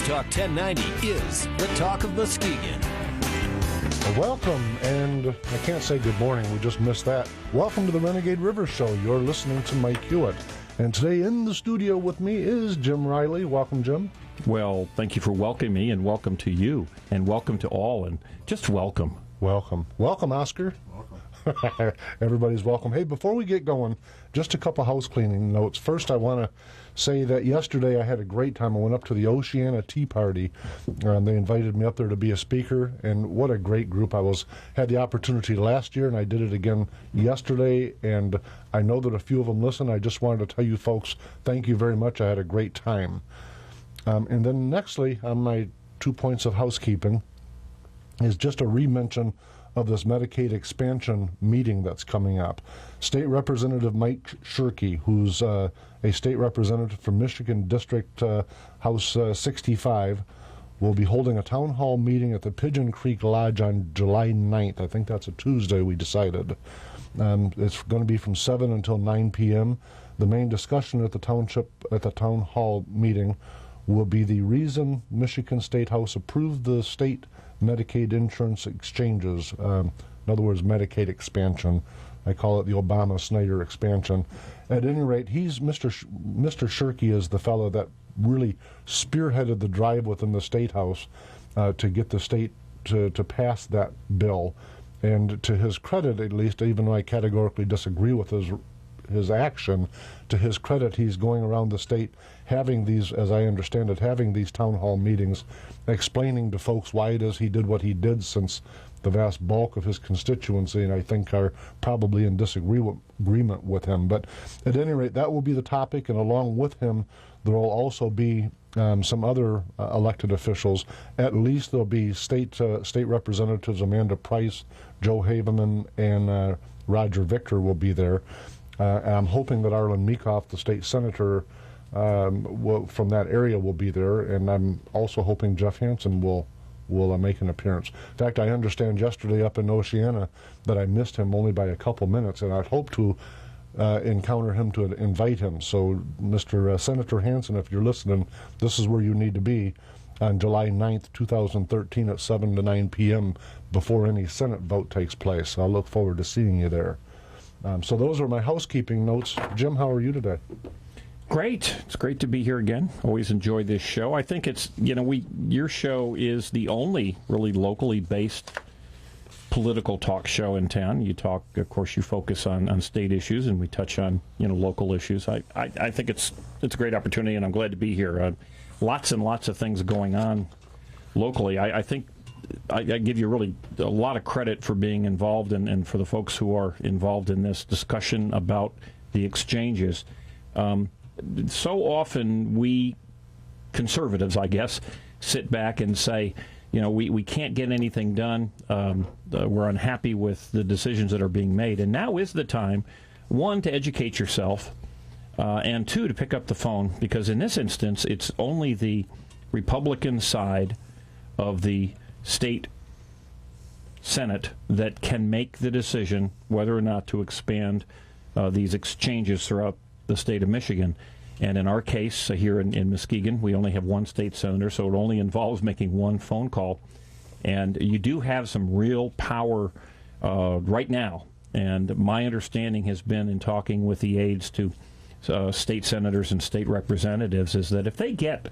Talk 1090 is the talk of Muskegon. Welcome, and I can't say good morning, we just missed that. Welcome to the Renegade River Show. You're listening to Mike Hewitt. And today in the studio with me is Jim Riley. Welcome, Jim. Well, thank you for welcoming me, and welcome to you, and welcome to all, and just welcome. Welcome. Welcome, Oscar. Welcome. Everybody's welcome. Hey, before we get going, just a couple house cleaning notes. First, I want to say that yesterday I had a great time. I went up to the Oceana Tea Party, and they invited me up there to be a speaker, and what a great group. Had the opportunity last year, and I did it again yesterday, and I know that a few of them listen. I just wanted to tell you folks, thank you very much. I had a great time. And then nextly, on my 2 points of housekeeping, is just a re-mention of this Medicaid expansion meeting that's coming up. State Representative Mike Shirkey, who's a state representative from Michigan District House 65, will be holding a town hall meeting at the Pigeon Creek Lodge on July 9th. I think that's a Tuesday, we decided. It's going to be from 7 until 9 p.m. The main discussion at the town hall meeting will be the reason Michigan State House approved the state Medicaid insurance exchanges. In other words, Medicaid expansion. I call it the Obama-Snyder expansion. At any rate, Mr. Shirkey is the fellow that really spearheaded the drive within the State House to get the state to pass that bill. And to his credit, at least, even though I categorically disagree with his action, to his credit, he's going around the state having these, as I understand it, having these town hall meetings, explaining to folks why it is he did what he did, since the vast bulk of his constituency, and I think, are probably in disagreement with him. But at any rate, that will be the topic, and along with him, there will also be some other elected officials. At least there'll be state representatives Amanda Price, Joe Haveman, and Roger Victor will be there. I'm hoping that Arlen Meekoff, the state senator from that area, will be there, and I'm also hoping Jeff Hansen will make an appearance. In fact, I understand yesterday up in Oceana that I missed him only by a couple minutes, and I'd hope to encounter him to invite him. So, Mr. Senator Hansen, if you're listening, this is where you need to be on July 9th, 2013 at 7 to 9 p.m. before any Senate vote takes place. I look forward to seeing you there. So those are my housekeeping notes. Jim, how are you today? Great. It's great to be here again. Always enjoy this show. I think it's, your show is the only really locally based political talk show in town. You talk, of course, you focus on state issues, and we touch on, local issues. I think it's a great opportunity, and I'm glad to be here. Lots and lots of things going on locally. I think I give you really a lot of credit for being involved, and for the folks who are involved in this discussion about the exchanges. So often we conservatives, I guess, sit back and say, we can't get anything done. We're unhappy with the decisions that are being made. And now is the time, one, to educate yourself, and two, to pick up the phone, because in this instance, it's only the Republican side of the state Senate that can make the decision whether or not to expand these exchanges throughout the state of Michigan. And in our case, here in Muskegon, we only have one state senator, so it only involves making one phone call. And you do have some real power right now. And my understanding has been, in talking with the aides to state senators and state representatives, is that if they get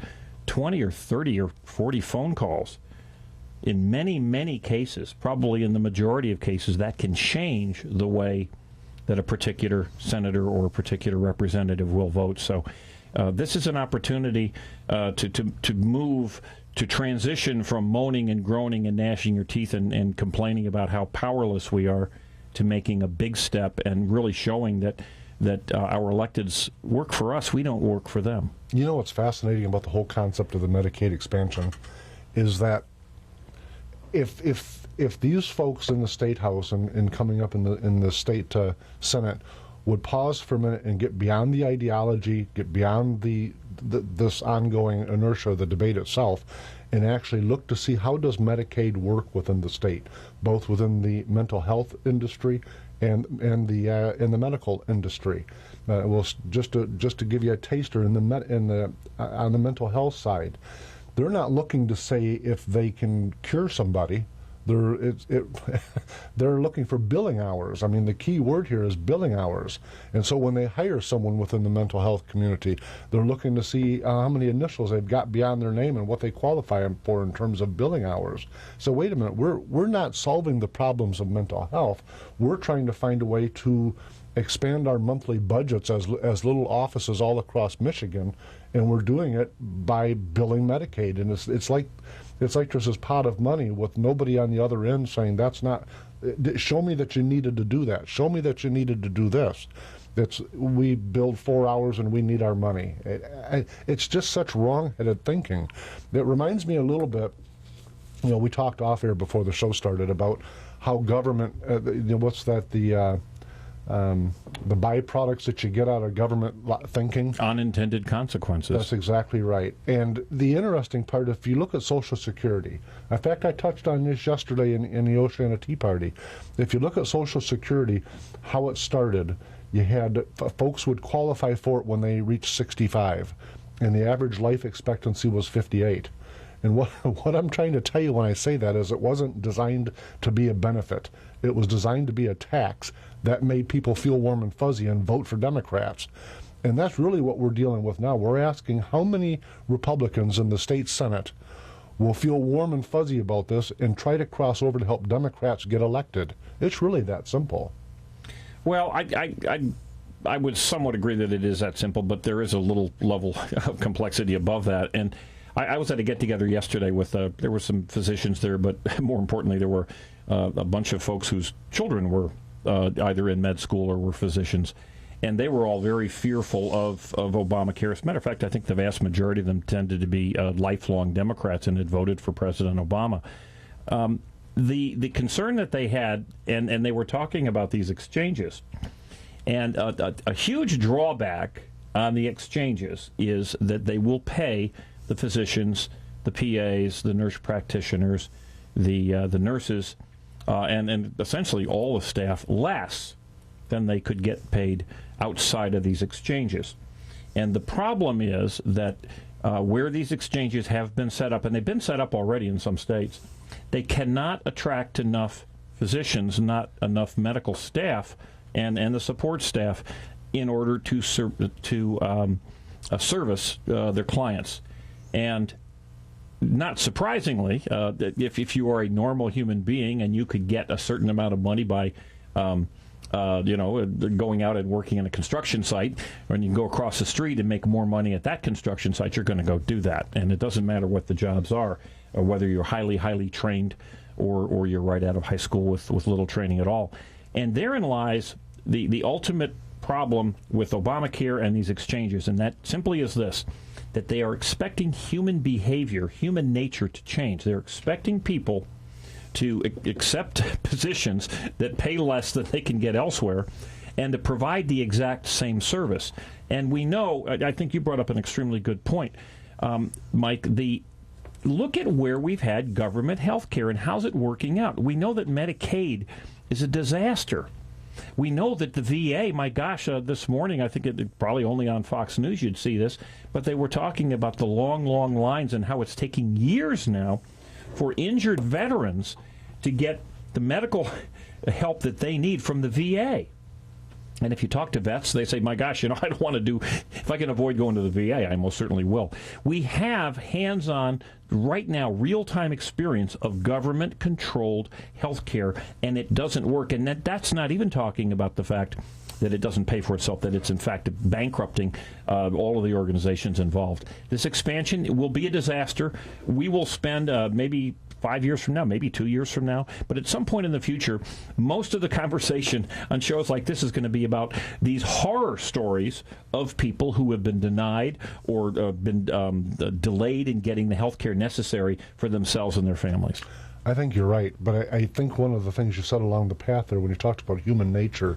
20 or 30 or 40 phone calls, in many, many cases, probably in the majority of cases, that can change the way that a particular senator or a particular representative will vote. So this is an opportunity to move, to transition from moaning and groaning and gnashing your teeth and complaining about how powerless we are, to making a big step and really showing that our electeds work for us. We don't work for them. You know what's fascinating about the whole concept of the Medicaid expansion is that if these folks in the State House and coming up in the State Senate would pause for a minute and get beyond the ideology, get beyond this ongoing inertia of the debate itself, and actually look to see how does Medicaid work within the state, both within the mental health industry and the medical industry. Well, just to give you a taster on the mental health side, they're not looking to say if they can cure somebody. They're looking for billing hours. I mean, the key word here is billing hours. And so when they hire someone within the mental health community, they're looking to see how many initials they've got beyond their name and what they qualify for in terms of billing hours. So wait a minute, we're not solving the problems of mental health. We're trying to find a way to expand our monthly budgets as little offices all across Michigan, and we're doing it by billing Medicaid. And it's like there's this pot of money with nobody on the other end saying, that's not, show me that you needed to do that. Show me that you needed to do this. We billed 4 hours and we need our money. It's just such wrong-headed thinking. It reminds me a little bit, we talked off air before the show started about how government, the byproducts that you get out of government thinking. Unintended consequences. That's exactly right. And the interesting part, if you look at Social Security, in fact, I touched on this yesterday in the Oceana Tea Party. If you look at Social Security, how it started, you had folks would qualify for it when they reached 65, and the average life expectancy was 58. And what I'm trying to tell you when I say that is it wasn't designed to be a benefit. It was designed to be a tax that made people feel warm and fuzzy and vote for Democrats. And that's really what we're dealing with now. We're asking how many Republicans in the state Senate will feel warm and fuzzy about this and try to cross over to help Democrats get elected. It's really that simple. Well, I would somewhat agree that it is that simple, but there is a little level of complexity above that. And I was at a get-together yesterday with, there were some physicians there, but more importantly, there were a bunch of folks whose children were either in med school or were physicians. And they were all very fearful of Obamacare. As a matter of fact, I think the vast majority of them tended to be lifelong Democrats and had voted for President Obama. The concern that they had, and they were talking about these exchanges, and a huge drawback on the exchanges is that they will pay the physicians, the PAs, the nurse practitioners, the nurses, and essentially all the staff less than they could get paid outside of these exchanges. And the problem is that where these exchanges have been set up, and they've been set up already in some states, they cannot attract enough physicians, not enough medical staff, and the support staff in order to service their clients. And not surprisingly, if you are a normal human being and you could get a certain amount of money by, going out and working in a construction site, or you can go across the street and make more money at that construction site, you're going to go do that. And it doesn't matter what the jobs are, or whether you're highly, highly trained or you're right out of high school with little training at all. And therein lies the ultimate problem with Obamacare and these exchanges, and that simply is this, that they are expecting human behavior, human nature to change. They're expecting people to accept positions that pay less than they can get elsewhere and to provide the exact same service. And we know, I think you brought up an extremely good point, Mike, look at where we've had government health care and how's it working out. We know that Medicaid is a disaster. We know that the VA, my gosh, this morning, I think it probably only on Fox News you'd see this, but they were talking about the long, long lines and how it's taking years now for injured veterans to get the medical help that they need from the VA. And if you talk to vets, they say, my gosh, I don't want to do, if I can avoid going to the VA, I most certainly will. We have hands-on, right now, real-time experience of government-controlled health care, and it doesn't work. And that's not even talking about the fact that it doesn't pay for itself, that it's, in fact, bankrupting all of the organizations involved. This expansion will be a disaster. We will spend maybe 5 years from now, maybe 2 years from now. But at some point in the future, most of the conversation on shows like this is going to be about these horror stories of people who have been denied or been delayed in getting the health care necessary for themselves and their families. I think you're right. But I think one of the things you said along the path there when you talked about human nature,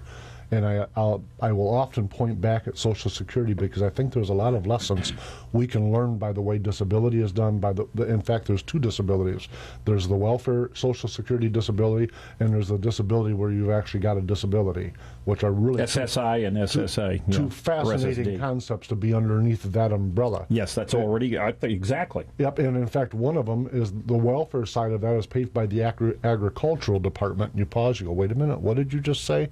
and I will often point back at Social Security because I think there's a lot of lessons we can learn by the way disability is done. In fact, there's two disabilities. There's the welfare Social Security disability, and there's the disability where you've actually got a disability. which are really SSI and SSA. two fascinating SSD. concepts to be underneath that umbrella. Yes, that's already, exactly. Yep, and in fact, one of them is the welfare side of that is paid by the agricultural department. And you pause, you go, wait a minute, what did you just say?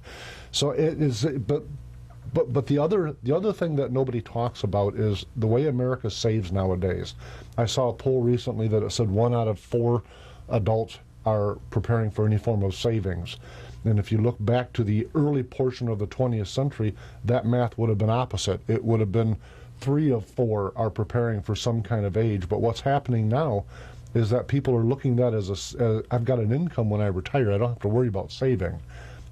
So it is, but the other thing that nobody talks about is the way America saves nowadays. I saw a poll recently that it said 1 out of 4 adults are preparing for any form of savings. And if you look back to the early portion of the 20th century, that math would have been opposite. It would have been 3 of 4 are preparing for some kind of age. But what's happening now is that people are looking at that as I've got an income when I retire. I don't have to worry about saving.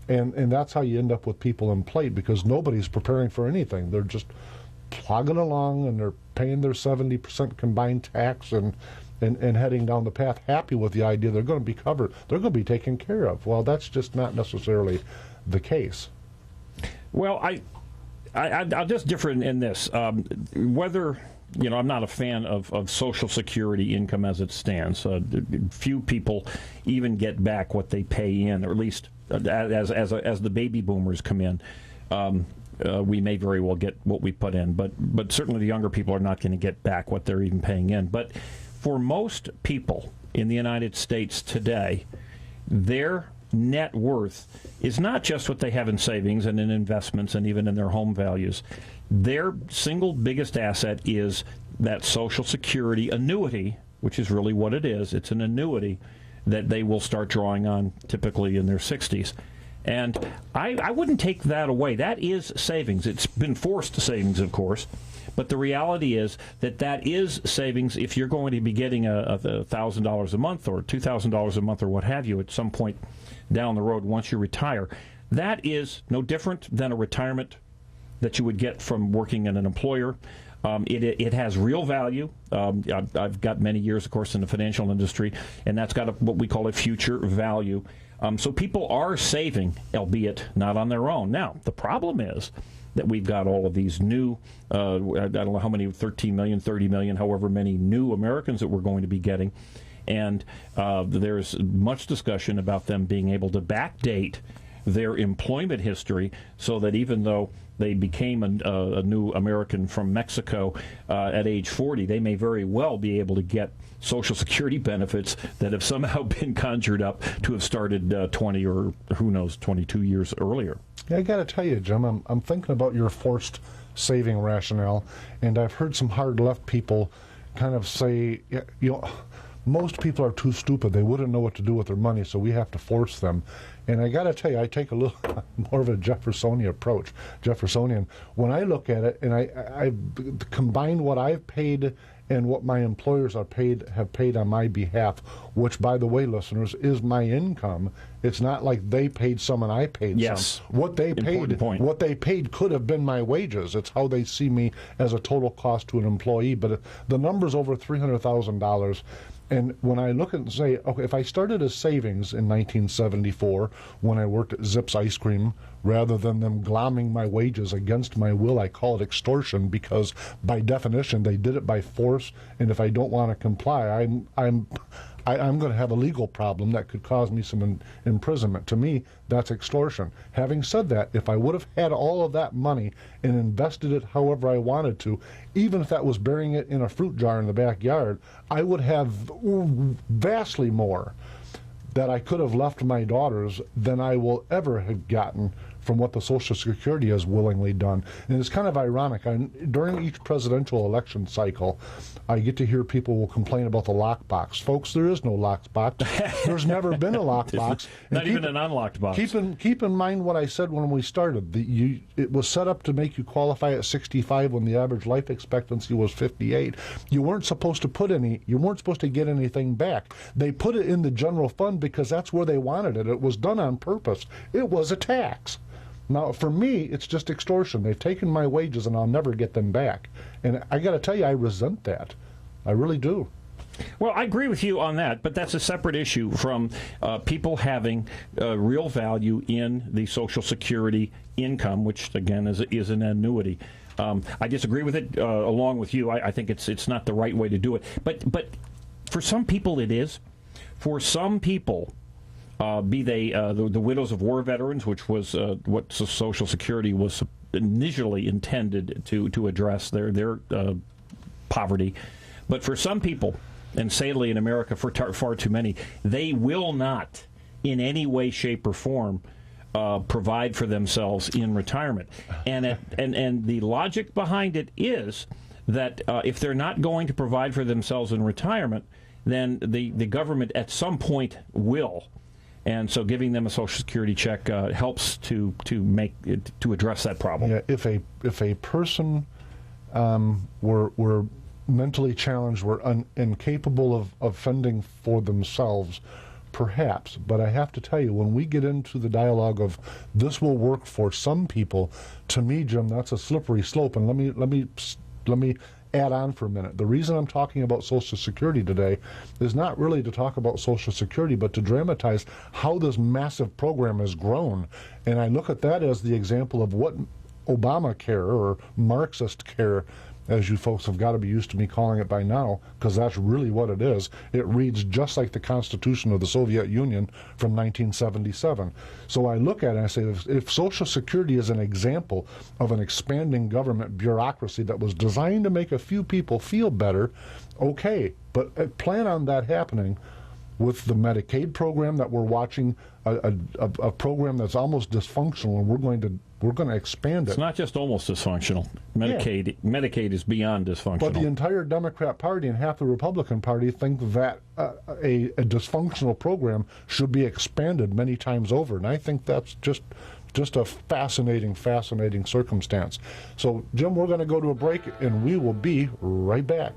And that's how you end up with people in plate, because nobody's preparing for anything. They're just plugging along, and they're paying their 70% combined tax and heading down the path, happy with the idea they're going to be covered. They're going to be taken care of. Well, that's just not necessarily the case. Well, I'll just differ in this. Whether, I'm not a fan of Social Security income as it stands. Few people even get back what they pay in, or at least as the baby boomers come in. We may very well get what we put in, but certainly the younger people are not going to get back what they're even paying in. But for most people in the United States today, their net worth is not just what they have in savings and in investments and even in their home values. Their single biggest asset is that Social Security annuity, which is really what it is. It's an annuity that they will start drawing on typically in their 60s. And I wouldn't take that away. That is savings. It's been forced savings, of course. But the reality is that is savings if you're going to be getting $1,000 a month or $2,000 a month or what have you at some point down the road once you retire. That is no different than a retirement that you would get from working in an employer. It has real value. I've got many years, of course, in the financial industry, and that's got what we call a future value. So people are saving, albeit not on their own. Now, the problem is that we've got all of these new, I don't know how many, 13 million, 30 million, however many new Americans that we're going to be getting. And there's much discussion about them being able to backdate their employment history so that even though they became a new American from Mexico at age 40, they may very well be able to get Social Security benefits that have somehow been conjured up to have started 20 or who knows, 22 years earlier. Yeah, I got to tell you, Jim, I'm thinking about your forced saving rationale, and I've heard some hard left people kind of say, most people are too stupid. They wouldn't know what to do with their money, so we have to force them. And I got to tell you, I take a little more of a Jeffersonian approach. When I look at it, and I combine what I've paid and what my employers have paid on my behalf, which, by the way, listeners, is my income. It's not like they paid some and I paid some. What they paid could have been my wages. It's how they see me as a total cost to an employee. But the number's over $300,000. And when I look and say, okay, if I started as savings in 1974 when I worked at Zips Ice Cream, rather than them glomming my wages against my will, I call it extortion, because by definition they did it by force, and if I don't want to comply, I'm going to have a legal problem that could cause me some imprisonment. To me, that's extortion. Having said that, if I would have had all of that money and invested it however I wanted to, even if that was burying it in a fruit jar in the backyard, I would have vastly more that I could have left my daughters than I will ever have gotten from what the Social Security has willingly done. And it's kind of ironic. During each presidential election cycle, I get to hear people will complain about the lockbox. Folks, there is no lockbox. There's never been a lockbox. Not even an unlocked box. Keep in mind what I said when we started. It was set up to make you qualify at 65 when the average life expectancy was 58. You weren't supposed to get anything back. They put it in the general fund because that's where they wanted it. It was done on purpose. It was a tax. Now, for me, it's just extortion. They've taken my wages, and I'll never get them back. And I got to tell you, I resent that. I really do. Well, I agree with you on that, but that's a separate issue from people having real value in the Social Security income, which, again, is an annuity. I disagree with it along with you. I think it's not the right way to do it. But for some people, it is. For some people, be they the widows of war veterans, which was what Social Security was initially intended to address their poverty. But for some people, and sadly in America for far too many, they will not in any way, shape, or form provide for themselves in retirement. And the logic behind it is that if they're not going to provide for themselves in retirement, then the government at some point will. And so giving them a Social Security check helps to address that problem. Yeah, if a person were mentally challenged, were incapable of fending for themselves, perhaps. But I have to tell you, when we get into the dialogue of this will work for some people, to me, Jim, that's a slippery slope. And let me add on for a minute. The reason I'm talking about Social Security today is not really to talk about Social Security, but to dramatize how this massive program has grown. And I look at that as the example of what Obamacare, or Marxist care, as you folks have got to be used to me calling it by now, because that's really what it is. It reads just like the Constitution of the Soviet Union from 1977. So I look at it and I say, if Social Security is an example of an expanding government bureaucracy that was designed to make a few people feel better, okay, but plan on that happening with the Medicaid program that we're watching, a program that's almost dysfunctional, and we're going to expand it. It's not just almost dysfunctional. Medicaid is beyond dysfunctional. But the entire Democrat Party and half the Republican Party think that a dysfunctional program should be expanded many times over, and I think that's just a fascinating circumstance. So, Jim, we're going to go to a break, and we will be right back.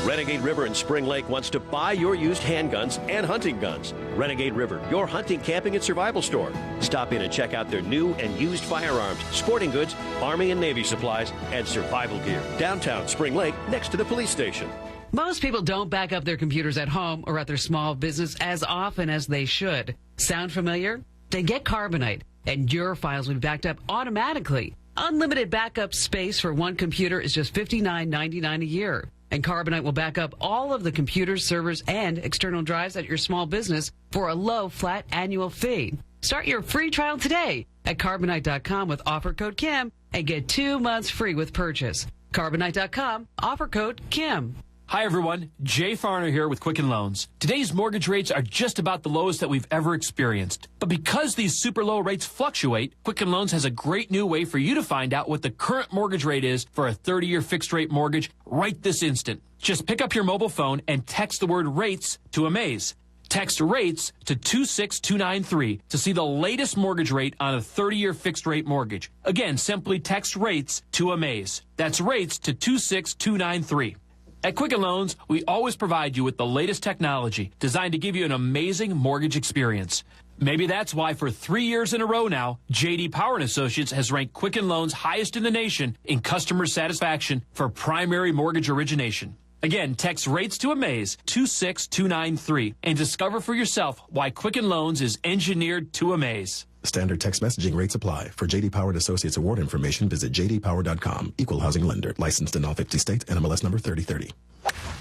Renegade River in Spring Lake wants to buy your used handguns and hunting guns. Renegade River, your hunting, camping, and survival store. Stop in and check out their new and used firearms, sporting goods, Army and Navy supplies, and survival gear. Downtown Spring Lake, next to the police station. Most people don't back up their computers at home or at their small business as often as they should. Sound familiar? Then get Carbonite, and your files will be backed up automatically. Unlimited backup space for one computer is just $59.99 a year. And Carbonite will back up all of the computers, servers, and external drives at your small business for a low, flat annual fee. Start your free trial today at Carbonite.com with offer code KIM and get 2 months free with purchase. Carbonite.com, offer code KIM. Hi, everyone. Jay Farner here with Quicken Loans. Today's mortgage rates are just about the lowest that we've ever experienced. But because these super low rates fluctuate, Quicken Loans has a great new way for you to find out what the current mortgage rate is for a 30-year fixed-rate mortgage right this instant. Just pick up your mobile phone and text the word RATES to AMAZE. Text RATES to 26293 to see the latest mortgage rate on a 30-year fixed-rate mortgage. Again, simply text RATES to AMAZE. That's RATES to 26293. At Quicken Loans, we always provide you with the latest technology designed to give you an amazing mortgage experience. Maybe that's why for 3 years in a row now, J.D. Power & Associates has ranked Quicken Loans highest in the nation in customer satisfaction for primary mortgage origination. Again, text RATES to AMAZE 26293 and discover for yourself why Quicken Loans is engineered to amaze. Standard text messaging rates apply. For J.D. Power & Associates award information, visit jdpower.com. Equal housing lender. Licensed in all 50 states. NMLS number 3030.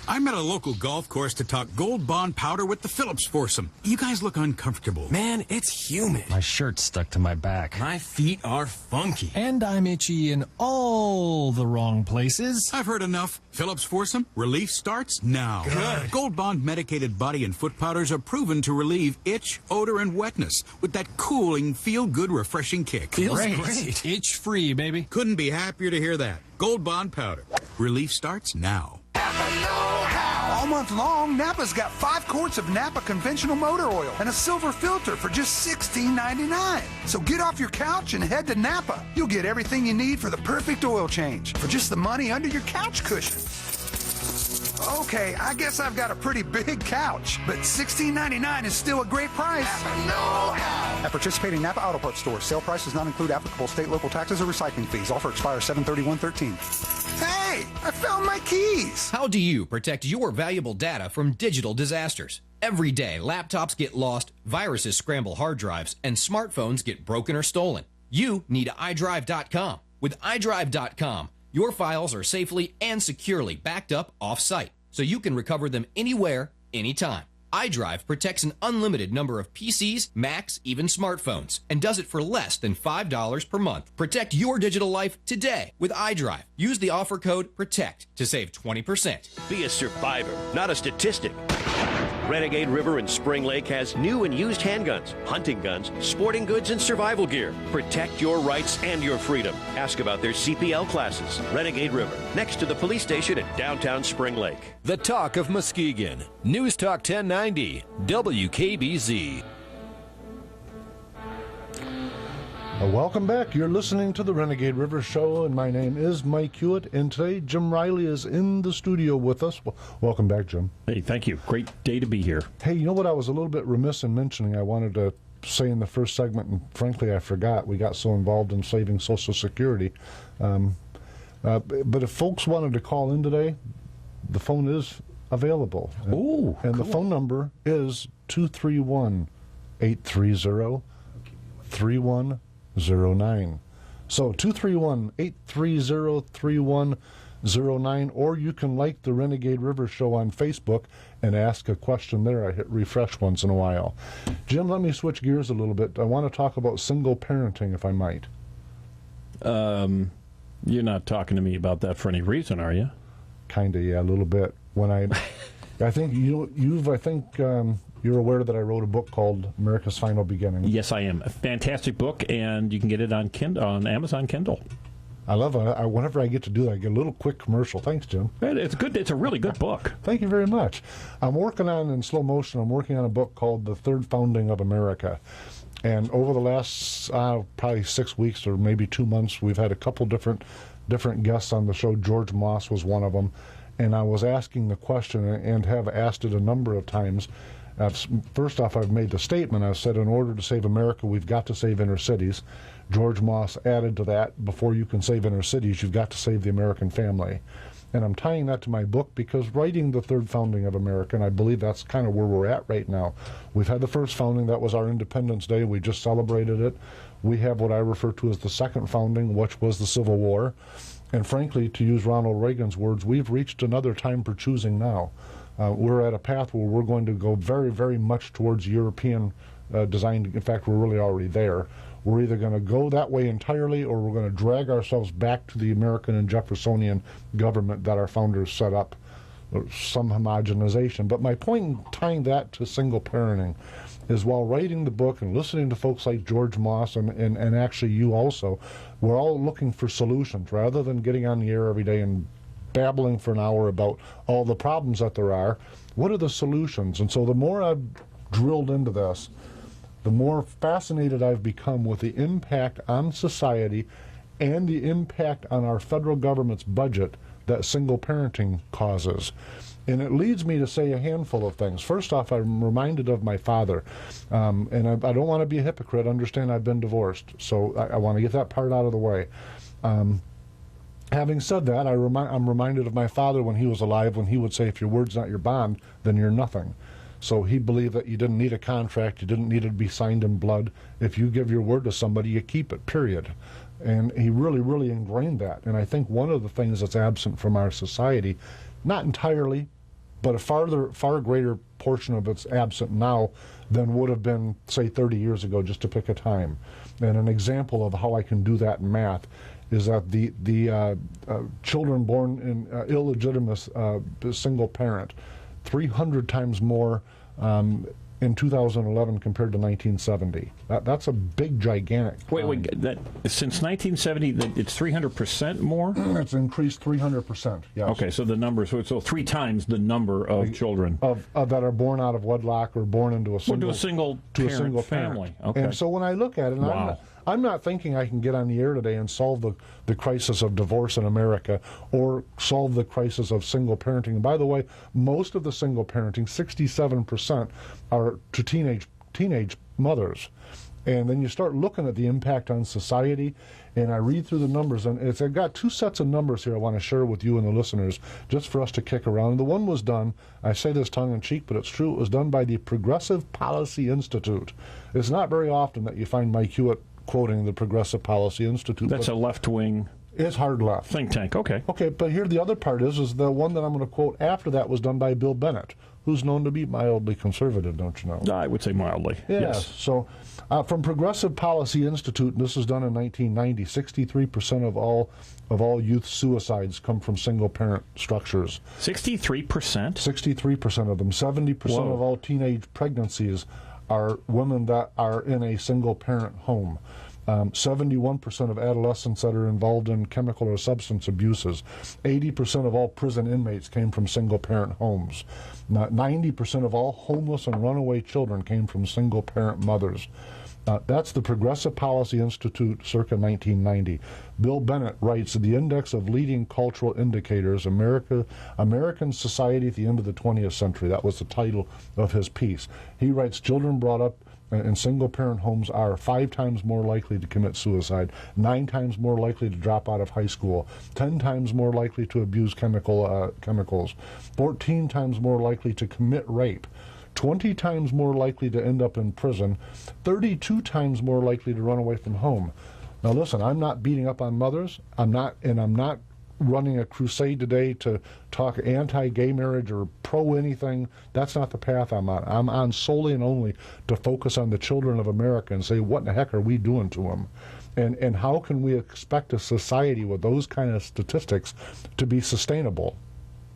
I'm at a local golf course to talk Gold Bond powder with the Phillips foursome. You guys look uncomfortable. Man, it's humid. My shirt's stuck to my back. My feet are funky. And I'm itchy in all the wrong places. I've heard enough. Phillips foursome, relief starts now. Good. Gold Bond medicated body and foot powders are proven to relieve itch, odor, and wetness with that cooling, feel-good, refreshing kick. Feels great. Itch-free, baby. Couldn't be happier to hear that. Gold Bond powder. Relief starts now. All month long, Napa's got 5 quarts of Napa conventional motor oil and a silver filter for just $16.99. So get off your couch and head to Napa. You'll get everything you need for the perfect oil change for just the money under your couch cushion. Okay, I guess I've got a pretty big couch, but $16.99 is still a great price. At participating Napa Auto Parts stores, sale price does not include applicable state, local taxes, or recycling fees. Offer expires 7/31/13. Hey, I found my keys. How do you protect your valuable data from digital disasters? Every day, laptops get lost, viruses scramble hard drives, and smartphones get broken or stolen. You need iDrive.com. With iDrive.com, your files are safely and securely backed up off-site. so you can recover them anywhere, anytime. iDrive protects an unlimited number of PCs, Macs, even smartphones, and does it for less than $5 per month. Protect your digital life today with iDrive. Use the offer code PROTECT to save 20%. Be a survivor, not a statistic. Renegade River in Spring Lake has new and used handguns, hunting guns, sporting goods, and survival gear. Protect your rights and your freedom. Ask about their CPL classes. Renegade River, next to the police station in downtown Spring Lake. The Talk of Muskegon. News Talk 1090, WKBZ. Welcome back. You're listening to the Renegade River Show, and my name is Mike Hewitt, and today Jim Riley is in the studio with us. Welcome back, Jim. Hey, thank you. Great day to be here. Hey, you know what I was a little bit remiss in mentioning? I wanted to say in the first segment, and frankly I forgot. We got so involved in saving Social Security. But if folks wanted to call in today, the phone is available. Oh, and cool. The phone number is 231-830-3109. So 231-830-3109, or you can like the Renegade River Show on Facebook and ask a question there. I hit refresh once in a while. Jim, let me switch gears a little bit. I want to talk about single parenting, if I might. You're not talking to me about that for any reason, are you? Kind of, yeah, a little bit. When I think you're aware that I wrote a book called America's Final Beginning. Yes, I am. A fantastic book, and you can get it on Amazon Kindle. I love it. Whenever I get to do that, I get a little quick commercial. Thanks, Jim. It's good. It's a really good book. Thank you very much. I'm working on a book called The Third Founding of America. And over the last probably 6 weeks or maybe 2 months, we've had a couple different guests on the show. George Moss was one of them. And I was asking the question, and have asked it a number of times. First off, I've made the statement. I said, in order to save America, we've got to save inner cities. George Moss added to that, before you can save inner cities, you've got to save the American family. And I'm tying that to my book because writing the third founding of America, and I believe that's kind of where we're at right now. We've had the first founding. That was our Independence Day. We just celebrated it. We have what I refer to as the second founding, which was the Civil War. And frankly, to use Ronald Reagan's words, we've reached another time for choosing now. We're at a path where we're going to go very, very much towards European design. In fact, we're really already there. We're either going to go that way entirely, or we're going to drag ourselves back to the American and Jeffersonian government that our founders set up, or some homogenization. But my point in tying that to single parenting is, while writing the book and listening to folks like George Moss and actually you also, we're all looking for solutions rather than getting on the air every day and babbling for an hour about all the problems that there are. What are the solutions? And so the more I've drilled into this, the more fascinated I've become with the impact on society and the impact on our federal government's budget that single parenting causes. And it leads me to say a handful of things. First off, I'm reminded of my father. And I don't want to be a hypocrite. Understand I've been divorced. So I want to get that part out of the way. Having said that, I'm reminded of my father when he was alive, when he would say, if your word's not your bond, then you're nothing. So he believed that you didn't need a contract, you didn't need it to be signed in blood. If you give your word to somebody, you keep it, period. And he really, really ingrained that. And I think one of the things that's absent from our society, not entirely, but a far greater portion of it's absent now than would have been, say, 30 years ago, just to pick a time. And an example of how I can do that in math is that the children born in illegitimate single parent, 300 times more in 2011 compared to 1970. That's a big, gigantic. Wait, since 1970, it's 300% more? It's increased 300%, yes. Okay, so the numbers, so 3 times the number of children that are born out of wedlock or born into a single family. Okay. And so when I look at it, wow. I'm not thinking I can get on the air today and solve the crisis of divorce in America or solve the crisis of single parenting. And by the way, most of the single parenting, 67%, are to teenage mothers. And then you start looking at the impact on society, and I read through the numbers, and I've got 2 sets of numbers here I want to share with you and the listeners, just for us to kick around. The one was done, I say this tongue-in-cheek, but it's true, it was done by the Progressive Policy Institute. It's not very often that you find Mike Hewitt quoting the Progressive Policy Institute. That's a left-wing It's hard left. Think tank, okay. Okay, but here the other part is the one that I'm going to quote after that was done by Bill Bennett, who's known to be mildly conservative, don't you know? I would say mildly, yes. So from Progressive Policy Institute, and this was done in 1990, 63% of all youth suicides come from single-parent structures. 63%? 63% of them. 70% of all teenage pregnancies are women that are in a single-parent home. 71% of adolescents that are involved in chemical or substance abuses. 80% of all prison inmates came from single-parent homes. 90% of all homeless and runaway children came from single-parent mothers. That's the Progressive Policy Institute circa 1990. Bill Bennett writes, the Index of Leading Cultural Indicators, American Society at the End of the 20th Century. That was the title of his piece. He writes, children brought up in single-parent homes are 5 times more likely to commit suicide, 9 times more likely to drop out of high school, 10 times more likely to abuse chemicals, 14 times more likely to commit rape, 20 times more likely to end up in prison, 32 times more likely to run away from home. Now listen, I'm not beating up on mothers. I'm not running a crusade today to talk anti-gay marriage or pro-anything. That's not the path I'm on. I'm on solely and only to focus on the children of America and say, what in the heck are we doing to them? And how can we expect a society with those kind of statistics to be sustainable?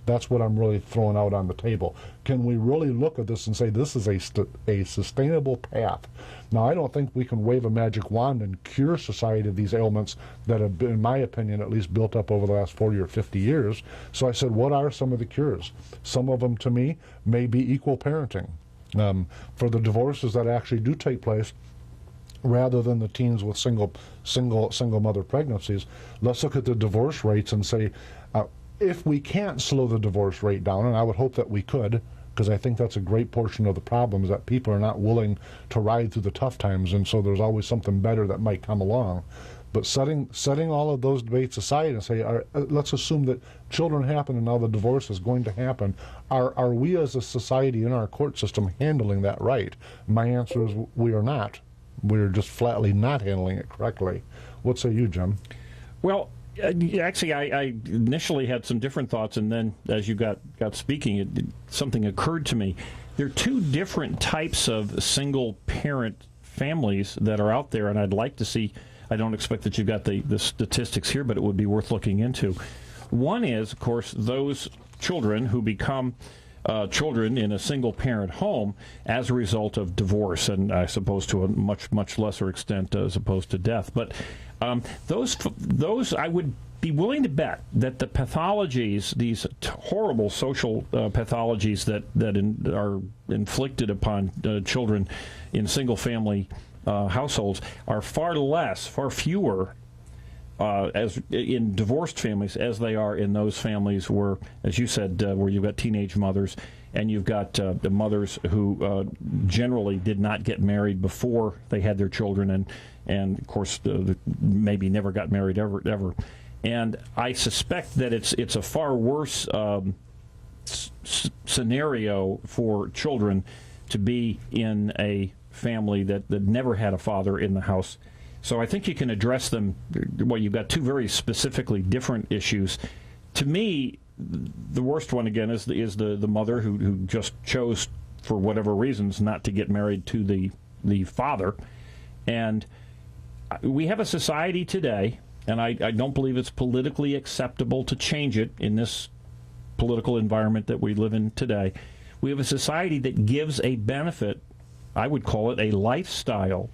That's what I'm really throwing out on the table. Can we really look at this and say this is a sustainable path? Now, I don't think we can wave a magic wand and cure society of these ailments that have been, in my opinion, at least built up over the last 40 or 50 years. So I said, what are some of the cures? Some of them, to me, may be equal parenting. For the divorces that actually do take place, rather than the teens with single mother pregnancies, let's look at the divorce rates and say, if we can't slow the divorce rate down, and I would hope that we could, because I think that's a great portion of the problem, is that people are not willing to ride through the tough times, and so there's always something better that might come along. But setting all of those debates aside and say, let's assume that children happen and now the divorce is going to happen. Are we as a society in our court system handling that right? My answer is we are not. We're just flatly not handling it correctly. What say you, Jim? Well, actually, I initially had some different thoughts, and then as you got speaking, something occurred to me. There are 2 different types of single-parent families that are out there, and I'd like to see. I don't expect that you've got the statistics here, but it would be worth looking into. One is, of course, those children who become children in a single-parent home as a result of divorce, and I suppose to a much lesser extent as opposed to death. But those I would be willing to bet that the pathologies, these horrible social pathologies that are inflicted upon children in single-family households are far fewer as in divorced families as they are in those families where, as you said, where you've got teenage mothers and you've got the mothers who generally did not get married before they had their children and of course maybe never got married ever. And I suspect that it's a far worse scenario for children to be in a family that never had a father in the house. So I think you can address them. Well, you've got 2 very specifically different issues. To me, the worst one, again, is the mother who just chose, for whatever reasons, not to get married to the father. And we have a society today, and I don't believe it's politically acceptable to change it in this political environment that we live in today. We have a society that gives a benefit, I would call it a lifestyle,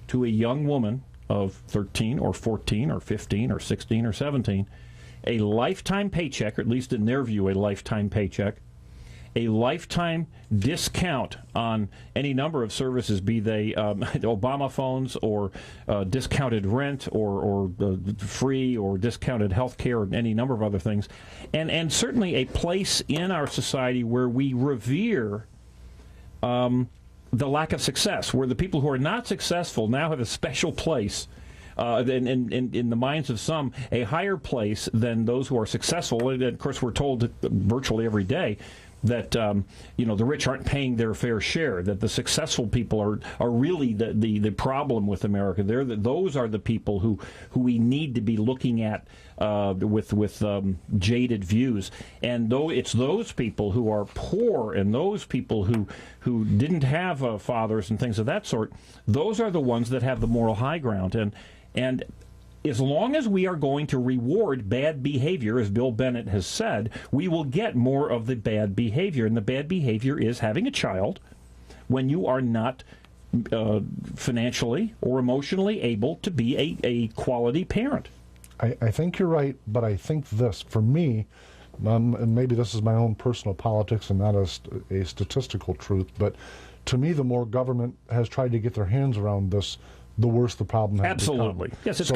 to a young woman of 13 or 14 or 15 or 16 or 17, a lifetime paycheck, or at least in their view, a lifetime paycheck, a lifetime discount on any number of services, be they Obama phones or discounted rent or free or discounted health care and any number of other things, and certainly a place in our society where we revere the lack of success, where the people who are not successful now have a special place in the minds of some, a higher place than those who are successful. And of course, we're told virtually every day that the rich aren't paying their fair share, that the successful people are really the problem with America. Those are the people who we need to be looking at with jaded views. And though it's those people who are poor and those people who didn't have fathers and things of that sort, those are the ones that have the moral high ground. And as long as we are going to reward bad behavior, as Bill Bennett has said, we will get more of the bad behavior. And the bad behavior is having a child when you are not financially or emotionally able to be a quality parent. I think you're right, but I think this, for me, and maybe this is my own personal politics and not a statistical truth, but to me, the more government has tried to get their hands around this, the worse the problem has Absolutely. become. Yes, it's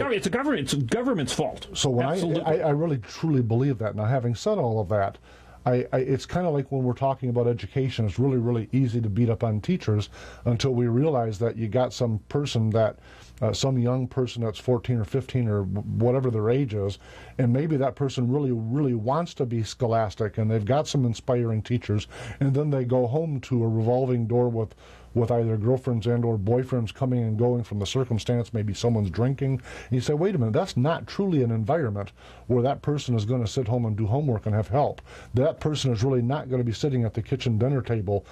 government's fault. So when I really truly believe that. Now, having said all of that, it's kind of like when we're talking about education, it's really, really easy to beat up on teachers until we realize that you got some person that, some young person that's 14 or 15 or whatever their age is, and maybe that person really, really wants to be scholastic, and they've got some inspiring teachers, and then they go home to a revolving door with either girlfriends and or boyfriends coming and going from the circumstance. Maybe someone's drinking. And you say, wait a minute, that's not truly an environment where that person is going to sit home and do homework and have help. That person is really not going to be sitting at the kitchen dinner table,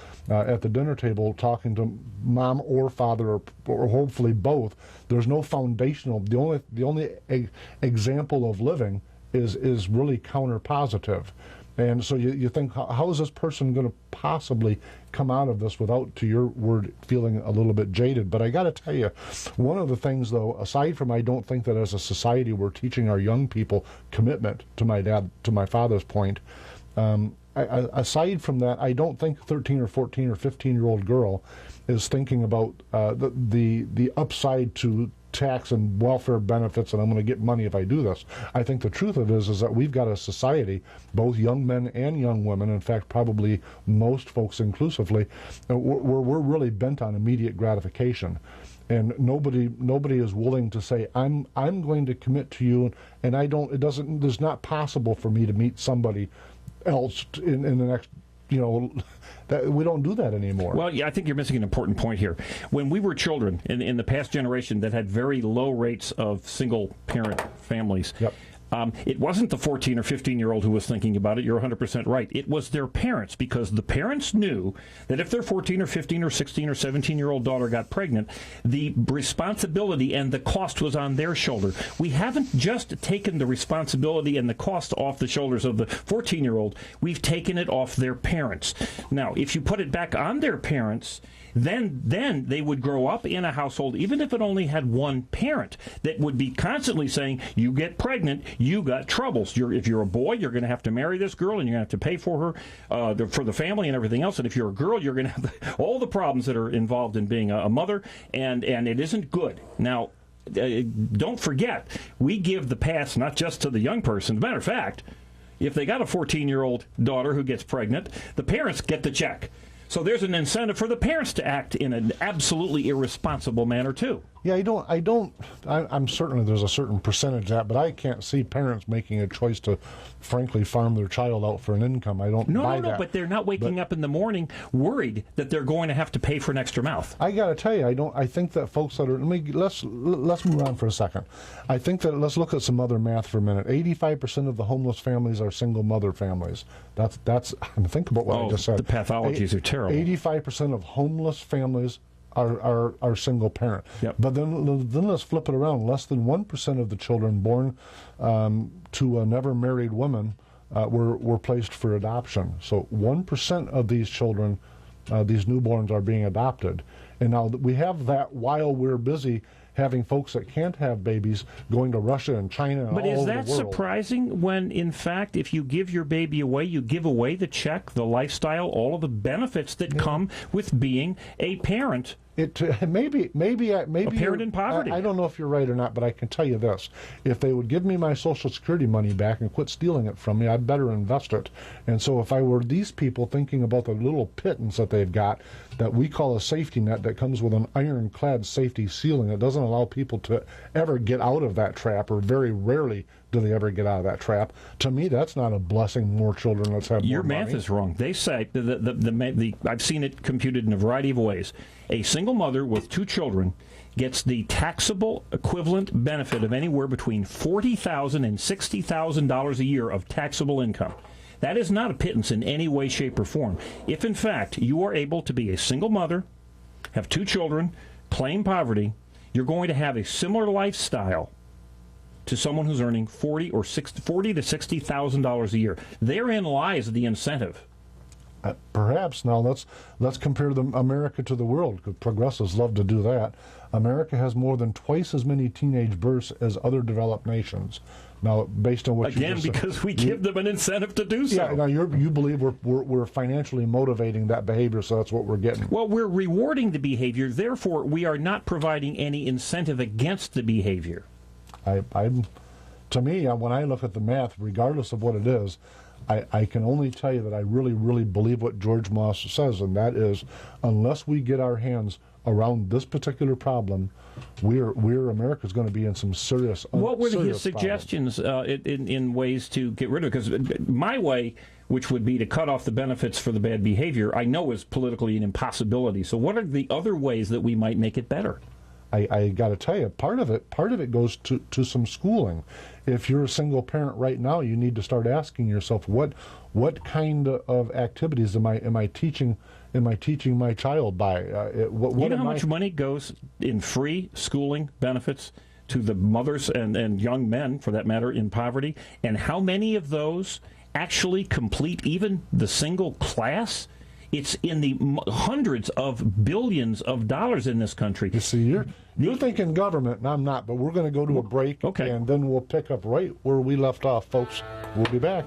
talking to mom or father or hopefully both. There's no foundational. The only example of living is really counter positive. And so you think, how is this person going to possibly come out of this without, to your word, feeling a little bit jaded? But I got to tell you, one of the things, though, aside from I don't think that as a society we're teaching our young people commitment, to my father's point, aside from that, I don't think 13 or 14 or 15-year-old girl is thinking about the upside to tax and welfare benefits, and I'm going to get money if I do this. I think the truth of it is that we've got a society, both young men and young women, in fact probably most folks inclusively, where we're really bent on immediate gratification. And nobody is willing to say, I'm going to commit to you, and it's not possible for me to meet somebody else in the next, that we don't do that anymore. Well, yeah, I think you're missing an important point here. When we were children in the past generation that had very low rates of single-parent families, yep. It wasn't the 14 or 15-year-old who was thinking about it. You're 100% right. It was their parents, because the parents knew that if their 14 or 15 or 16 or 17-year-old daughter got pregnant, the responsibility and the cost was on their shoulder. We haven't just taken the responsibility and the cost off the shoulders of the 14-year-old. We've taken it off their parents. Now, if you put it back on their parents, then they would grow up in a household, even if it only had one parent, that would be constantly saying, you get pregnant, you got troubles. If you're a boy, you're going to have to marry this girl, and you're going to have to pay for her, for the family and everything else. And if you're a girl, you're going to have all the problems that are involved in being a mother, and it isn't good. Now, don't forget, we give the pass not just to the young person. As a matter of fact, if they got a 14-year-old daughter who gets pregnant, the parents get the check. So there's an incentive for the parents to act in an absolutely irresponsible manner, too. Yeah, I'm certain there's a certain percentage of that, but I can't see parents making a choice to, frankly, farm their child out for an income. I don't buy that. No, but they're not waking up in the morning worried that they're going to have to pay for an extra mouth. I got to tell you, I think that folks that are, let's move on for a second. I think that, let's look at some other math for a minute. 85% of the homeless families are single mother families. That's think about what I just said. The pathologies are terrible. 85% of homeless families are single parent. Yep. But then let's flip it around. Less than 1% of the children born to a never married woman were placed for adoption. So 1% of these children, these newborns, are being adopted. And now we have that while we're busy having folks that can't have babies going to Russia and China and all over the world. But is that surprising when, in fact, if you give your baby away, you give away the check, the lifestyle, all of the benefits that come with being a parent? Maybe a parent in poverty. I don't know if you're right or not, but I can tell you this: if they would give me my Social Security money back and quit stealing it from me, I'd better invest it. And so, if I were these people thinking about the little pittance that they've got, that we call a safety net, that comes with an ironclad safety ceiling that doesn't allow people to ever get out of that trap, or very rarely do they ever get out of that trap? To me, that's not a blessing. More children, let's have more Your math money. is wrong. They say, I've seen it computed in a variety of ways. A single mother with 2 children gets the taxable equivalent benefit of anywhere between $40,000 and $60,000 a year of taxable income. That is not a pittance in any way, shape, or form. If, in fact, you are able to be a single mother, have 2 children, claim poverty, you're going to have a similar lifestyle to someone who's earning $40,000 to $60,000 a year. Therein lies the incentive. Perhaps. Now let's compare America to the world, because progressives love to do that. America has more than twice as many teenage births as other developed nations. Now, based on what Again, you just because said, we give them an incentive to do so. Yeah. Now you believe we're financially motivating that behavior, so that's what we're getting. Well, we're rewarding the behavior. Therefore, we are not providing any incentive against the behavior. To me, when I look at the math, regardless of what it is, I can only tell you that I really, really believe what George Moss says, and that is, unless we get our hands around this particular problem, America's going to be in some serious What were serious his suggestions in ways to get rid of it? Because my way, which would be to cut off the benefits for the bad behavior, I know is politically an impossibility. So what are the other ways that we might make it better? I got to tell you, part of it goes to some schooling. If you're a single parent right now, you need to start asking yourself, what kind of activities am I teaching my child by? You know how much money goes in free schooling benefits to the mothers and young men, for that matter, in poverty, and how many of those actually complete even the single class? It's in the hundreds of billions of dollars in this country. You see, you're thinking government, and I'm not, but we're going to go to a break, okay, and then we'll pick up right where we left off, folks. We'll be back.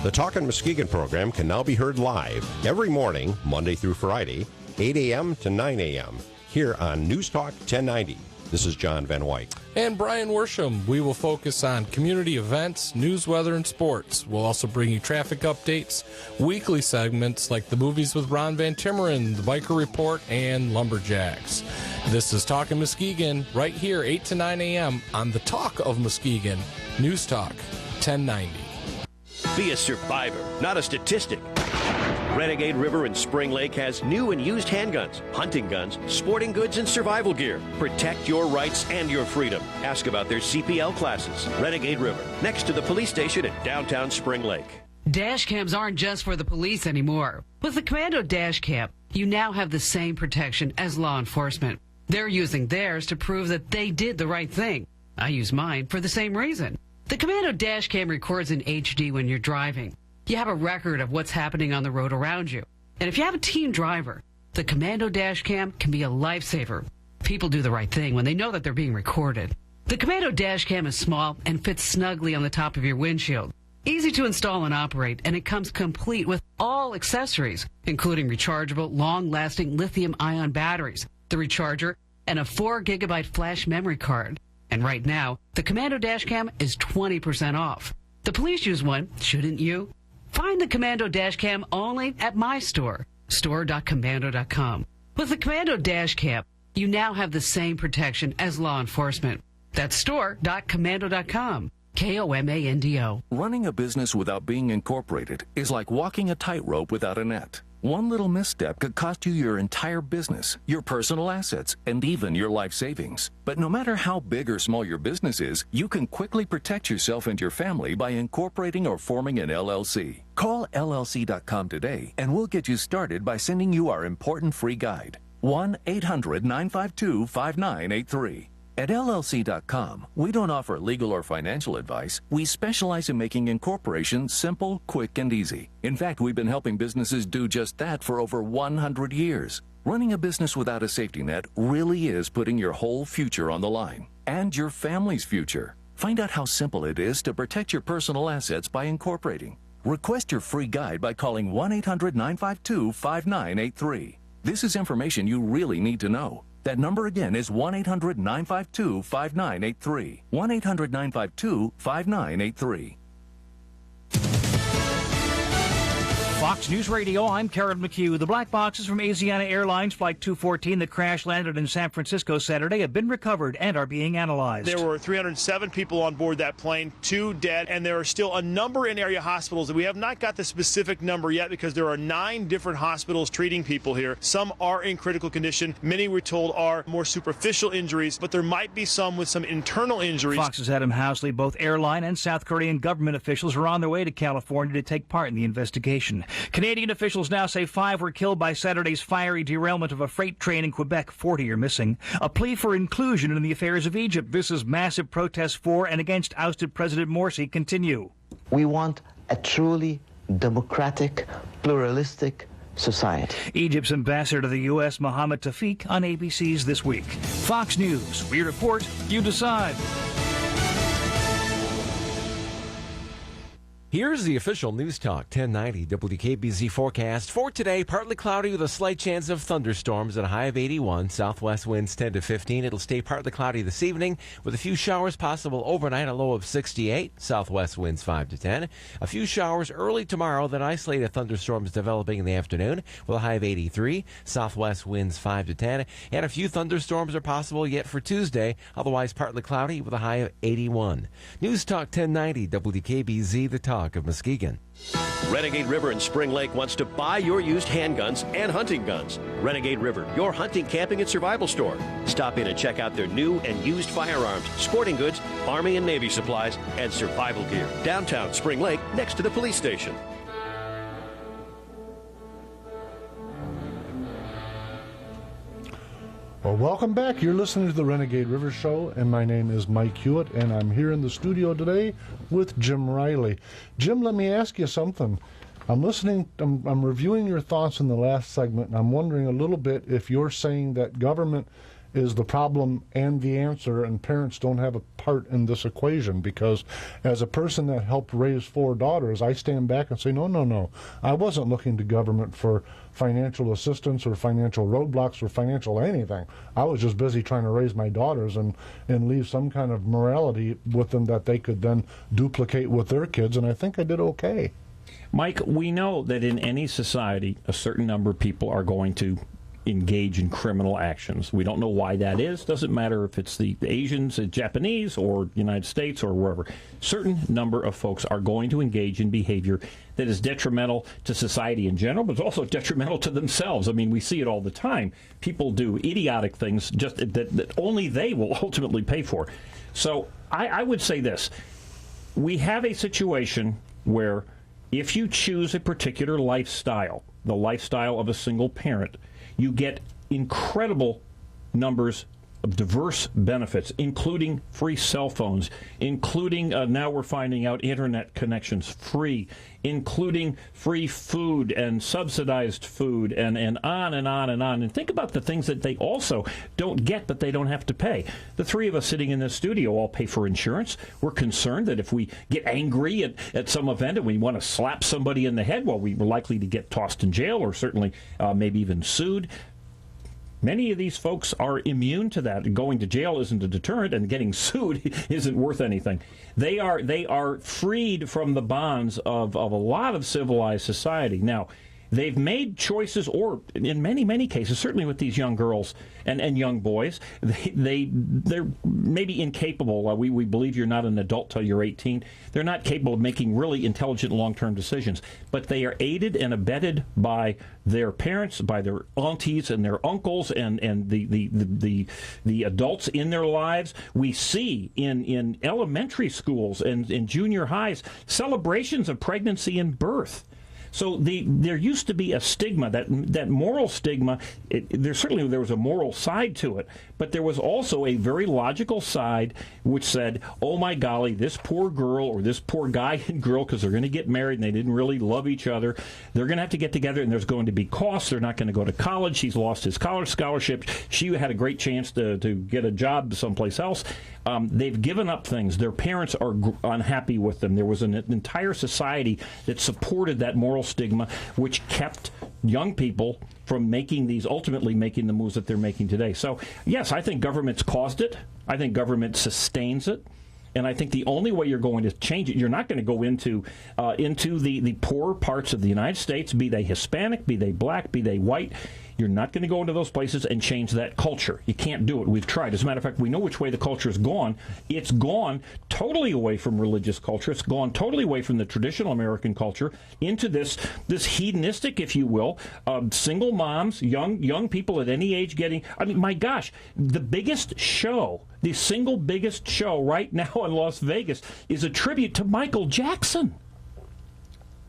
The Talkin' Muskegon program can now be heard live every morning, Monday through Friday, 8 a.m. to 9 a.m., here on News Talk 1090. This is John Van Wyk. And Brian Worsham. We will focus on community events, news, weather, and sports. We'll also bring you traffic updates, weekly segments like the movies with Ron Van Timmeren, the Biker Report, and Lumberjacks. This is Talkin' Muskegon, right here, 8 to 9 a.m. on the Talk of Muskegon, News Talk 1090. Be a survivor, not a statistic. Renegade River in Spring Lake has new and used handguns, hunting guns, sporting goods, and survival gear. Protect your rights and your freedom. Ask about their CPL classes. Renegade River, next to the police station in downtown Spring Lake. Dash cams aren't just for the police anymore. With the Commando Dash Cam, you now have the same protection as law enforcement. They're using theirs to prove that they did the right thing. I use mine for the same reason. The Commando Dash Cam records in HD when you're driving. You have a record of what's happening on the road around you. And if you have a teen driver, the Commando Dash Cam can be a lifesaver. People do the right thing when they know that they're being recorded. The Commando Dash Cam is small and fits snugly on the top of your windshield. Easy to install and operate, and it comes complete with all accessories, including rechargeable, long-lasting lithium-ion batteries, the recharger, and a 4-gigabyte flash memory card. And right now, the Commando Dash Cam is 20% off. The police use one, shouldn't you? Find the Commando Dash Cam only at my store, store.commando.com. With the Commando Dash Cam, you now have the same protection as law enforcement. That's store.commando.com. KOMANDO. Running a business without being incorporated is like walking a tightrope without a net. One little misstep could cost you your entire business, your personal assets, and even your life savings. But no matter how big or small your business is, you can quickly protect yourself and your family by incorporating or forming an LLC. Call LLC.com today, and we'll get you started by sending you our important free guide. 1-800-952-5983. At LLC.com, we don't offer legal or financial advice. We specialize in making incorporations simple, quick, and easy. In fact, we've been helping businesses do just that for over 100 years. Running a business without a safety net really is putting your whole future on the line. And your family's future. Find out how simple it is to protect your personal assets by incorporating. Request your free guide by calling 1-800-952-5983. This is information you really need to know. That number again is 1-800-952-5983. 1-800-952-5983. Fox News Radio, I'm Karen McHugh. The black boxes from Asiana Airlines Flight 214 that crash landed in San Francisco Saturday have been recovered and are being analyzed. There were 307 people on board that plane, 2 dead, and there are still a number in area hospitals that we have not got the specific number yet because there are 9 different hospitals treating people here. Some are in critical condition. Many, we're told, are more superficial injuries, but there might be some with some internal injuries. Fox's Adam Housley, both airline and South Korean government officials are on their way to California to take part in the investigation. Canadian officials now say 5 were killed by Saturday's fiery derailment of a freight train in Quebec. 40 are missing. A plea for inclusion in the affairs of Egypt. This is massive protests for and against ousted President Morsi continue. We want a truly democratic, pluralistic society. Egypt's ambassador to the U.S., Mohammed Tawfiq, on ABC's This Week. Fox News. We report, you decide. Here's the official News Talk 1090 WKBZ forecast for today. Partly cloudy with a slight chance of thunderstorms at a high of 81. Southwest winds 10 to 15. It'll stay partly cloudy this evening with a few showers possible overnight, a low of 68. Southwest winds 5 to 10. A few showers early tomorrow, then isolated thunderstorms developing in the afternoon with a high of 83. Southwest winds 5 to 10. And a few thunderstorms are possible yet for Tuesday, otherwise partly cloudy with a high of 81. News Talk 1090 WKBZ, the talk of Muskegon. Renegade River in Spring Lake wants to buy your used handguns and hunting guns. Renegade River, your hunting, camping, and survival store. Stop in and check out their new and used firearms, sporting goods, Army and Navy supplies, and survival gear. Downtown Spring Lake, next to the police station. Well, welcome back. You're listening to the Renegade River Show, and my name is Mike Hewitt, and I'm here in the studio today with Jim Riley. Jim, let me ask you something. I'm reviewing your thoughts in the last segment, and I'm wondering a little bit if you're saying that government is the problem and the answer, and parents don't have a part in this equation, because as a person that helped raise 4 daughters, I stand back and say, no. I wasn't looking to government for financial assistance or financial roadblocks or financial anything. I was just busy trying to raise my daughters and leave some kind of morality with them that they could then duplicate with their kids, and I think I did okay. Mike, we know that in any society, a certain number of people are going to engage in criminal actions. We don't know why that is. Doesn't matter if it's the Asians, the Japanese, or United States, or wherever. Certain number of folks are going to engage in behavior that is detrimental to society in general, but it's also detrimental to themselves. I mean, we see it all the time. People do idiotic things just that only they will ultimately pay for. So I would say this. We have a situation where if you choose a particular lifestyle, the lifestyle of a single parent, you get incredible numbers of diverse benefits, including free cell phones, including, now we're finding out, internet connections free, including free food and subsidized food, and on and on and on. And think about the things that they also don't get, but they don't have to pay. The 3 of us sitting in this studio all pay for insurance. We're concerned that if we get angry at some event and we want to slap somebody in the head, well, we're likely to get tossed in jail or certainly maybe even sued. Many of these folks are immune to that. Going to jail isn't a deterrent, and getting sued isn't worth anything. They are freed from the bonds of a lot of civilized society. Now, they've made choices, or in many cases, certainly with these young girls and young boys, they're maybe incapable. We believe you're not an adult till you're 18. They're not capable of making really intelligent long-term decisions. But they are aided and abetted by their parents, by their aunties and their uncles, and the adults in their lives. We see in elementary schools and in junior highs celebrations of pregnancy and birth. So there used to be a stigma, that moral stigma. There was a moral side to it, but there was also a very logical side which said, oh my golly, this poor girl or this poor guy and girl, because they're going to get married and they didn't really love each other, they're going to have to get together and there's going to be costs. They're not going to go to college. He's lost his college scholarship. She had a great chance to get a job someplace else. They've given up things. Their parents are unhappy with them. There was an entire society that supported that moral stigma, which kept young people from ultimately making the moves that they're making today. So, yes, I think government's caused it. I think government sustains it. And I think the only way you're going to change it, you're not going to go into the poorer parts of the United States, be they Hispanic, be they black, be they white. You're not going to go into those places and change that culture. You can't do it. We've tried. As a matter of fact, we know which way the culture has gone. It's gone totally away from religious culture. It's gone totally away from the traditional American culture into this hedonistic, if you will, single moms, young people at any age getting. I mean, my gosh, the biggest show, the single biggest show right now in Las Vegas is a tribute to Michael Jackson.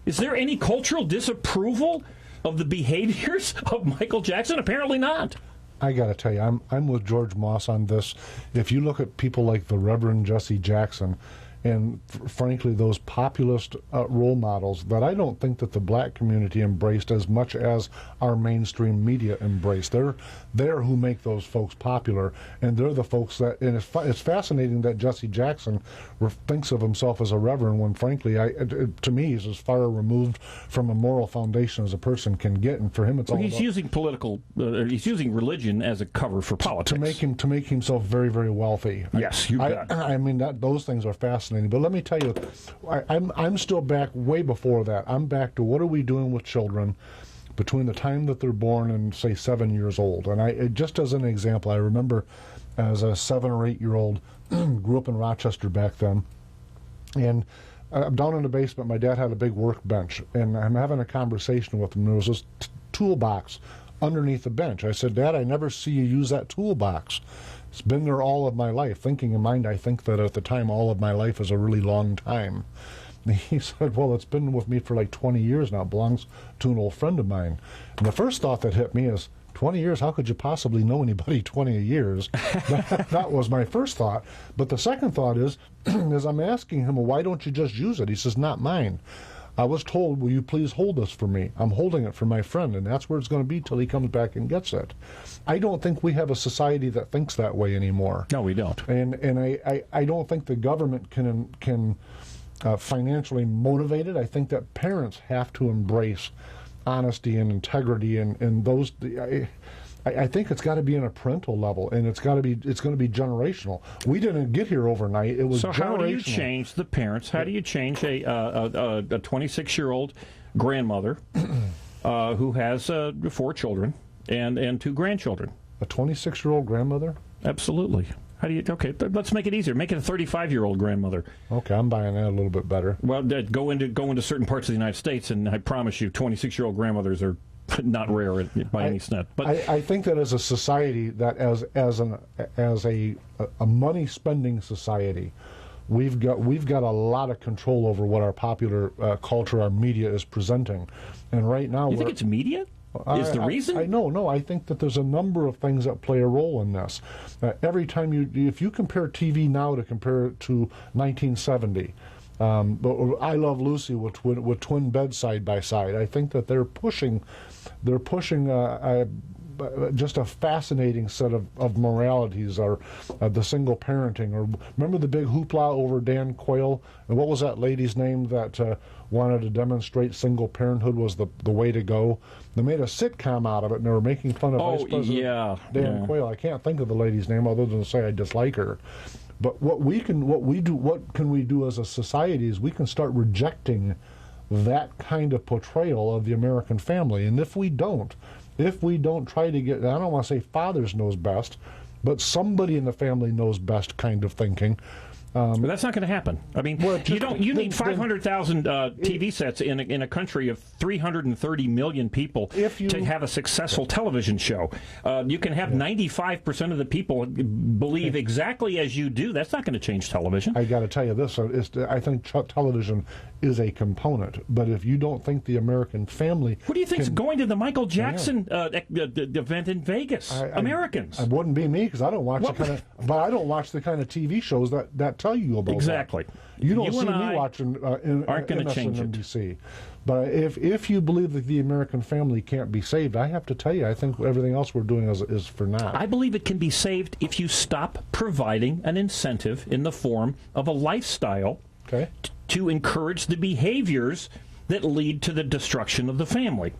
Is there any cultural disapproval of the behaviors of Michael Jackson? Apparently not. I got to tell you, I'm with George Moss on this. If you look at people like the Reverend Jesse Jackson, and frankly, those populist role models that I don't think that the black community embraced as much as our mainstream media embraced. They're who make those folks popular, and they're the folks that. And it's fascinating that Jesse Jackson thinks of himself as a reverend when, frankly, to me, he's as far removed from a moral foundation as a person can get. And for him, it's all he's using he's using religion as a cover for politics to make himself very, very wealthy. Yes, you bet. I mean, those things are fascinating. But let me tell you, I'm still back way before that. I'm back to what are we doing with children between the time that they're born and, say, 7 years old. And just as an example, I remember as a 7 or 8 year old, grew up in Rochester back then, and I'm down in the basement. My dad had a big workbench, and I'm having a conversation with him. There was this toolbox underneath the bench. I said, "Dad, I never see you use that toolbox. It's been there all of my life." Thinking in mind, I think that at the time, all of my life is a really long time. And he said, "Well, it's been with me for like 20 years now. It belongs to an old friend of mine." And the first thought that hit me is, 20 years? How could you possibly know anybody 20 years? That was my first thought. But the second thought is, as I'm asking him, "Well, why don't you just use it?" He says, "Not mine. I was told, will you please hold this for me? I'm holding it for my friend, and that's where it's going to be till he comes back and gets it." I don't think we have a society that thinks that way anymore. No, we don't. And I don't think the government can financially motivate it. I think that parents have to embrace honesty and integrity and those. I think it's got to be on a parental level, and it's going to be generational. We didn't get here overnight. It was so generational. How do you change the parents? How do you change a 26-year-old grandmother who has 4 children and 2 grandchildren? A 26-year-old grandmother? Absolutely. How do you? Okay, let's make it easier. Make it a 35-year-old grandmother. Okay, I'm buying that a little bit better. Well, go into certain parts of the United States, and I promise you, 26-year-old grandmothers are not rare by any sniff. But I think that as a society, that as a money spending society, we've got a lot of control over what our popular culture, our media is presenting, and right now you think it's media? Is the reason? No. I think that there's a number of things that play a role in this. Every time if you compare TV now to compare it to 1970. But I Love Lucy with twin beds side by side. I think that they're pushing just a fascinating set of moralities, or the single parenting, or remember the big hoopla over Dan Quayle, and what was that lady's name that wanted to demonstrate single parenthood was the way to go? They made a sitcom out of it, and they were making fun of Vice President Dan Quayle. I can't think of the lady's name other than to say I dislike her. But what can we do as a society is we can start rejecting that kind of portrayal of the American family. And if we don't try to get, I don't want to say fathers knows best, but somebody in the family knows best kind of thinking. But that's not going to happen. I mean, you need 500,000 TV sets in a country of 330 million people to have a successful television show. You can have 95% of the people believe exactly as you do. That's not going to change television. I got to tell you this: I think television is a component, but if you don't think the American family, what do you think is going to the Michael Jackson event in Vegas? Americans. It wouldn't be me because I don't watch I don't watch the kind of TV shows that tell you about exactly. That. You don't see me watching aren't going to change MSNBC. But if you believe that the American family can't be saved, I have to tell you, I think everything else we're doing is for naught. I believe it can be saved if you stop providing an incentive in the form of a lifestyle to encourage the behaviors that lead to the destruction of the family.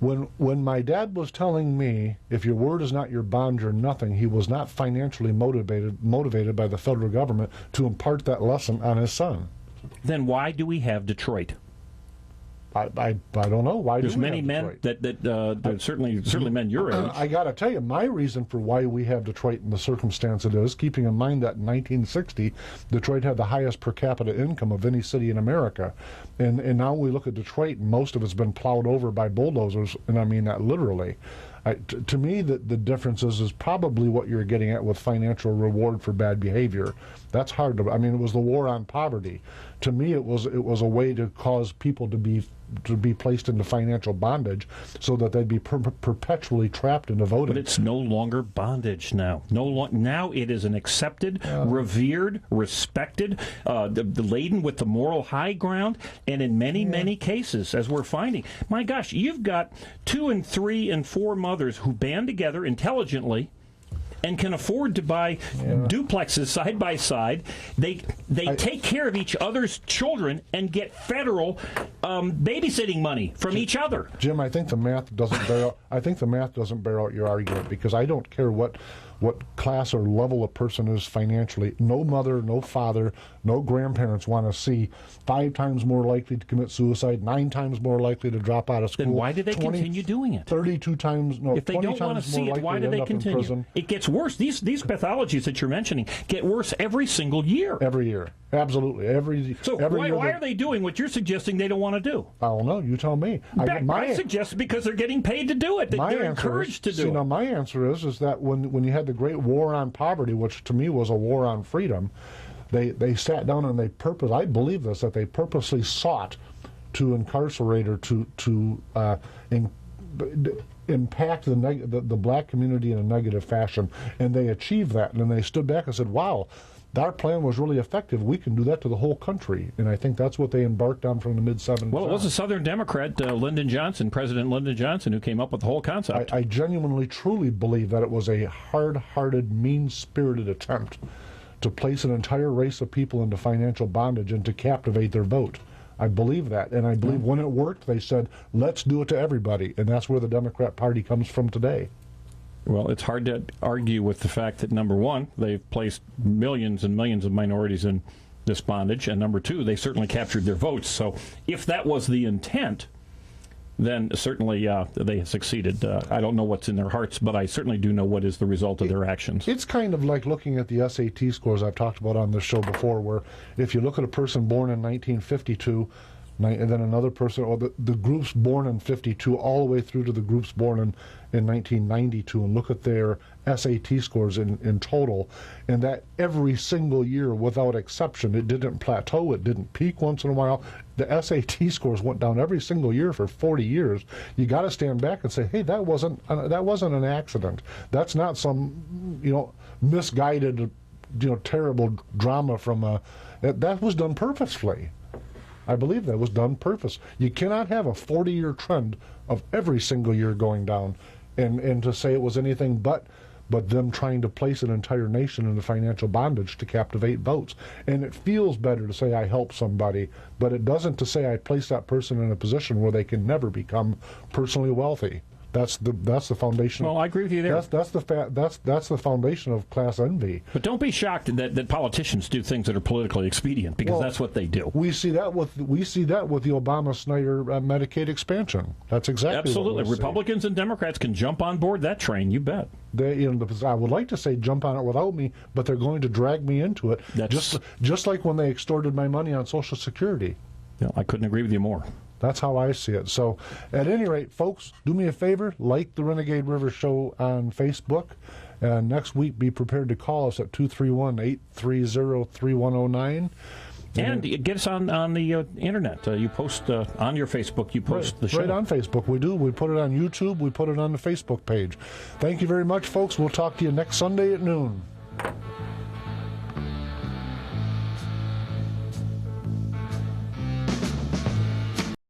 When my dad was telling me, if your word is not your bond, you're nothing, he was not financially motivated by the federal government to impart that lesson on his son. Then why do we have Detroit? I don't know. Why There's do we many have men Detroit? that certainly men your age. I got to tell you, my reason for why we have Detroit in the circumstance it is, keeping in mind that in 1960, Detroit had the highest per capita income of any city in America. And now we look at Detroit, and most of it's been plowed over by bulldozers, and I mean that literally. To me, the difference is probably what you're getting at with financial reward for bad behavior. That's hard to. I mean, it was the war on poverty. To me, it was a way to cause people to be placed into financial bondage, so that they'd be perpetually trapped into voting. But it's no longer bondage now. Now it is an accepted, revered, respected, laden with the moral high ground, and in many cases, as we're finding, my gosh, you've got 2 and 3 and 4 mothers who band together intelligently and can afford to buy duplexes side by side. They take care of each other's children and get federal babysitting money from each other. Jim, I think the math doesn't bear out. I think the math doesn't bear out your argument, because I don't care what class or level a person is financially. No mother, no father, no grandparents want to see 5 times more likely to commit suicide, 9 times more likely to drop out of school. Then why do they continue doing it? 32 times, no, if they 20 don't want to times see more it, why likely do to they end up in continue? prison. It gets worse. These pathologies that you're mentioning get worse every single year. Every year. Absolutely. Every why are they doing what you're suggesting they don't want to do? I don't know. You tell me. I suggest because they're getting paid to do it. They're encouraged to do it. Now, my answer is that when you had the great war on poverty, which to me was a war on freedom, they sat down and I believe this, that they purposely sought to incarcerate or to impact the black community in a negative fashion, and they achieved that. And then they stood back and said, wow, our plan was really effective. We can do that to the whole country. And I think that's what they embarked on from the mid-70s. Well, it was a Southern Democrat, President Lyndon Johnson, who came up with the whole concept. I genuinely, truly believe that it was a hard-hearted, mean-spirited attempt to place an entire race of people into financial bondage and to captivate their vote. I believe that. And I believe when it worked, they said, let's do it to everybody. And that's where the Democrat Party comes from today. Well, it's hard to argue with the fact that, number one, they've placed millions and millions of minorities in this bondage, and number two, they certainly captured their votes. So if that was the intent, then certainly they have succeeded. I don't know what's in their hearts, but I certainly do know what is the result of their actions. It's kind of like looking at the SAT scores I've talked about on this show before, where if you look at a person born in 1952, and then another person, or the groups born in 52 all the way through to the groups born in 1992, and look at their SAT scores in total, and that every single year, without exception, it didn't plateau, it didn't peak once in a while. The SAT scores went down every single year for 40 years. You got to stand back and say, hey, that wasn't an accident. That's not some misguided, terrible drama from that was done purposefully. I believe that was done purpose. You cannot have a 40-year trend of every single year going down, and to say it was anything but them trying to place an entire nation into financial bondage to captivate votes. And it feels better to say I helped somebody, but it doesn't to say I place that person in a position where they can never become personally wealthy. That's the foundation. Well, I agree with you there. That's the foundation of class envy. But don't be shocked that politicians do things that are politically expedient, because that's what they do. We see that with the Obama-Snyder Medicaid expansion. That's exactly absolutely. What Republicans and Democrats can jump on board that train. You bet. I would like to say jump on it without me, but they're going to drag me into it. Just like when they extorted my money on Social Security. No, I couldn't agree with you more. That's how I see it. So, at any rate, folks, do me a favor, like the Renegade River Show on Facebook, and next week be prepared to call us at 231-830-3109. And get us on the internet. You post on your Facebook, you post the show. Right on Facebook, we do. We put it on YouTube, we put it on the Facebook page. Thank you very much, folks. We'll talk to you next Sunday at noon.